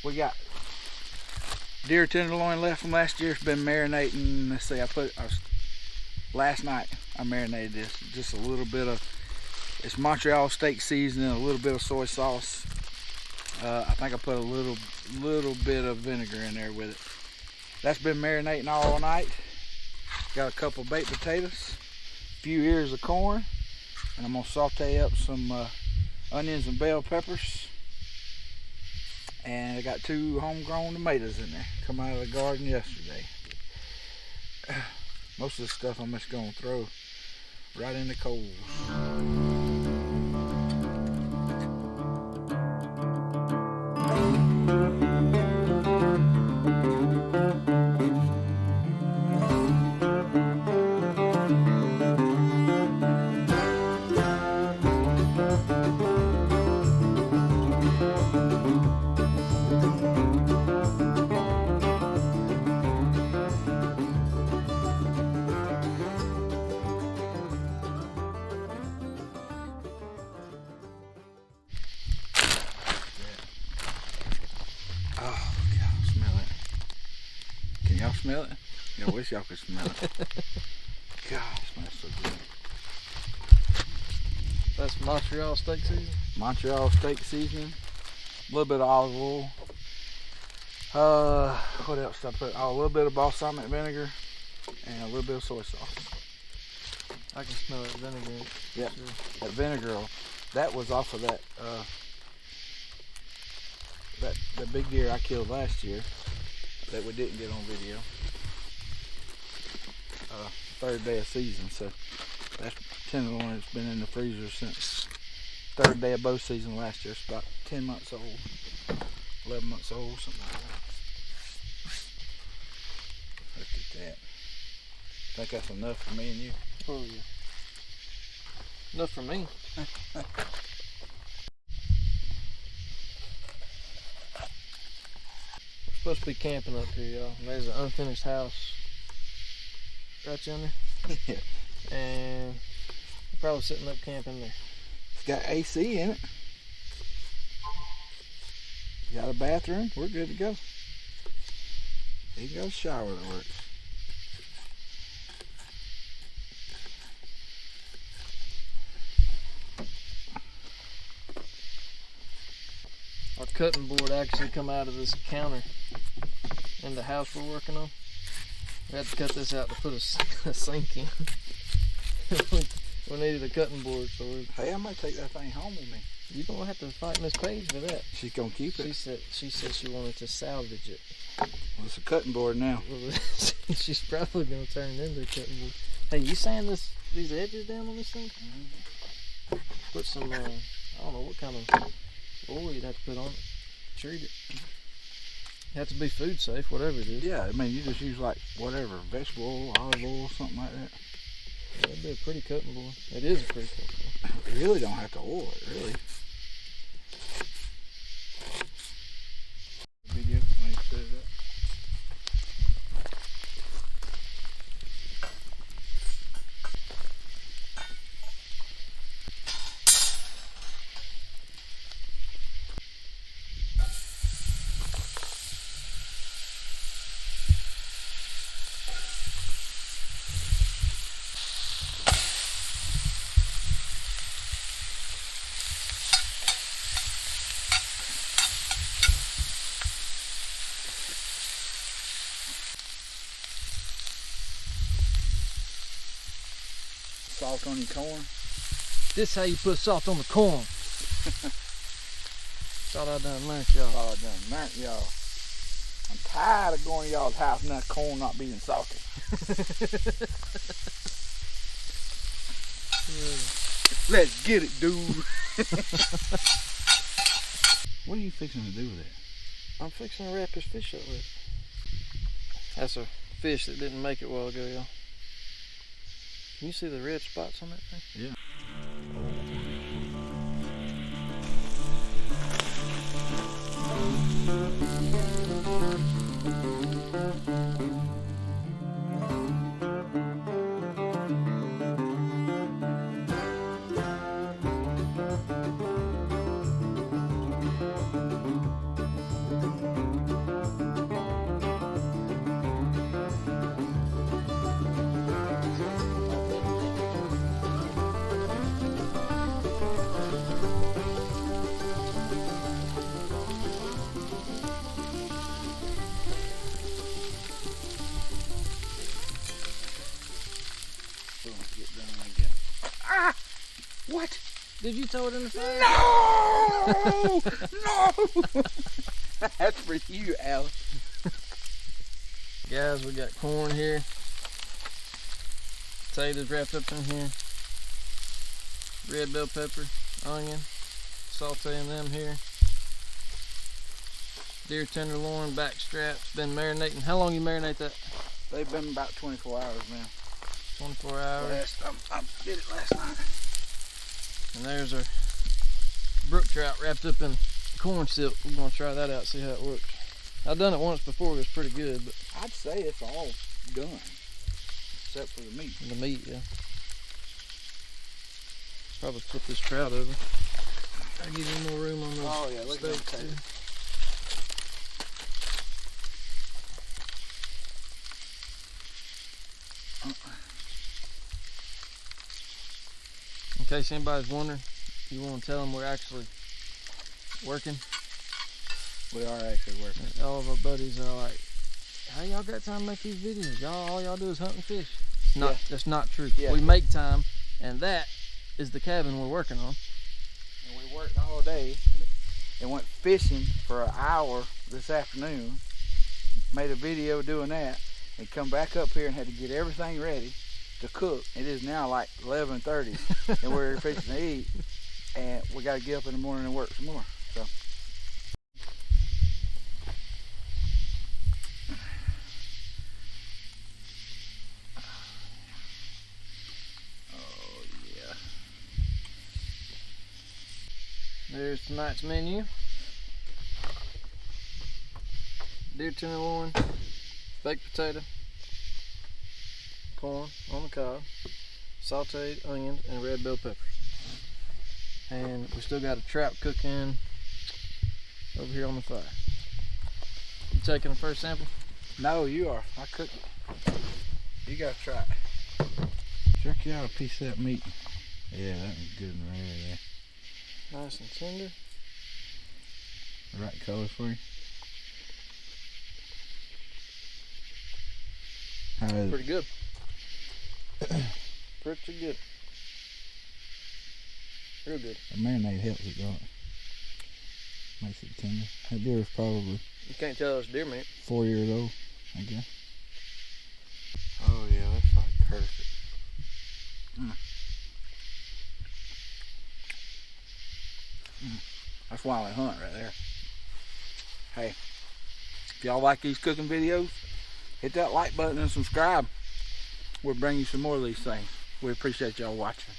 We got deer tenderloin left from last year. It's been marinating. Let's see, last night I marinated this. Just a little bit of, it's Montreal steak seasoning, a little bit of soy sauce. I think I put a little bit of vinegar in there with it. That's been marinating all night. Got a couple baked potatoes, a few ears of corn, and I'm gonna saute up some onions and bell peppers. And I got 2 homegrown tomatoes in there, come out of the garden yesterday. Most of the stuff I'm just gonna throw right in the coals. Y'all smell it? I wish y'all could smell it. God, it smells so good. That's Montreal steak seasoning? Montreal steak seasoning. A little bit of olive oil. What else did I put? Oh, a little bit of balsamic vinegar and a little bit of soy sauce. I can smell that vinegar. Yeah, sure. That vinegar, that was off of that that big deer I killed last year that we didn't get on video. 3rd day of season, so that tenderloin has been in the freezer since 3rd day of bow season last year. It's about 10 months old, 11 months old, something like that. Look at that. I think that's enough for me and you. Oh yeah. Enough for me. We're supposed to be camping up here, y'all. There's an unfinished house right yonder. Yeah. And we're probably sitting up camping there. It's got AC in it. Got a bathroom. We're good to go. You can go to shower that works. Our cutting board actually come out of this counter in the house we're working on. We had to cut this out to put a sink in. We needed a cutting board, so hey, I might take that thing home with me. You don't have to fight Miss Paige for that. She's gonna keep it. She said she wanted to salvage it. Well, it's a cutting board now. She's probably gonna turn it into a cutting board. Hey, you sand these edges down on this thing? Mm-hmm. Put some I don't know what kind of oil you'd have to put on it. Treat it. Have to be food safe, whatever it is. Yeah, I mean you just use like whatever, vegetable oil, olive oil, something like that. Yeah, that'd be a pretty cutting board. It is a pretty cutting board. You really don't have to oil it, really. Video when you set it up. Salt on your corn. This how you put salt on the corn. Thought I done learned y'all. Thought I done learned y'all. I'm tired of going to y'all's house and that corn not being salty. Let's get it, dude. What are you fixing to do with it? I'm fixing to wrap this fish up with. That's a fish that didn't make it a while ago, y'all. Can you see the red spots on that thing? Yeah. Did you throw it in the fire? No! No! That's for you, Alice. Guys, we got corn here. Potatoes wrapped up in here. Red bell pepper, onion, sauteing them here. Deer tenderloin, back straps, been marinating. How long you marinate that? They've been about 24 hours now. 24 hours. I did it last night. And there's our brook trout wrapped up in corn silk. We're gonna try that out, see how it works. I've done it once before, it was pretty good, but I'd say it's all done, except for the meat. the meat, yeah. Probably flip this trout over. I'll give you more room on those. Oh yeah, look at steaks that. too. In case anybody's wondering, you want to tell them we're actually working. We are actually working. All of our buddies are like, how y'all got time to make these videos? All y'all do is hunt and fish. That's not true. Yeah. We make time, and that is the cabin we're working on. And we worked all day and went fishing for an hour this afternoon. Made a video doing that and come back up here and had to get everything ready to cook. It is now like 11:30 and we're fixing to eat, and we got to get up in the morning and work some more. So. Oh yeah. There's tonight's menu. Deer tenderloin, baked potato, corn on the cob, sauteed onions, and red bell peppers. And we still got a trout cooking over here on the fire. You taking the first sample? No, you are. I cooked it. You gotta try it. Jerk out a piece of that meat. Yeah, that was good and rare, yeah. Nice and tender. The right color for you. How is it? Pretty good. Pretty good. Real good. The marinade helps it, don't it? Makes it tender. That deer is probably You can't tell it's deer meat. 4 years old, I guess. Oh yeah, that's like perfect. That's why I hunt right there. Hey, if y'all like these cooking videos, hit that like button and subscribe. We'll bring you some more of these things. We appreciate y'all watching.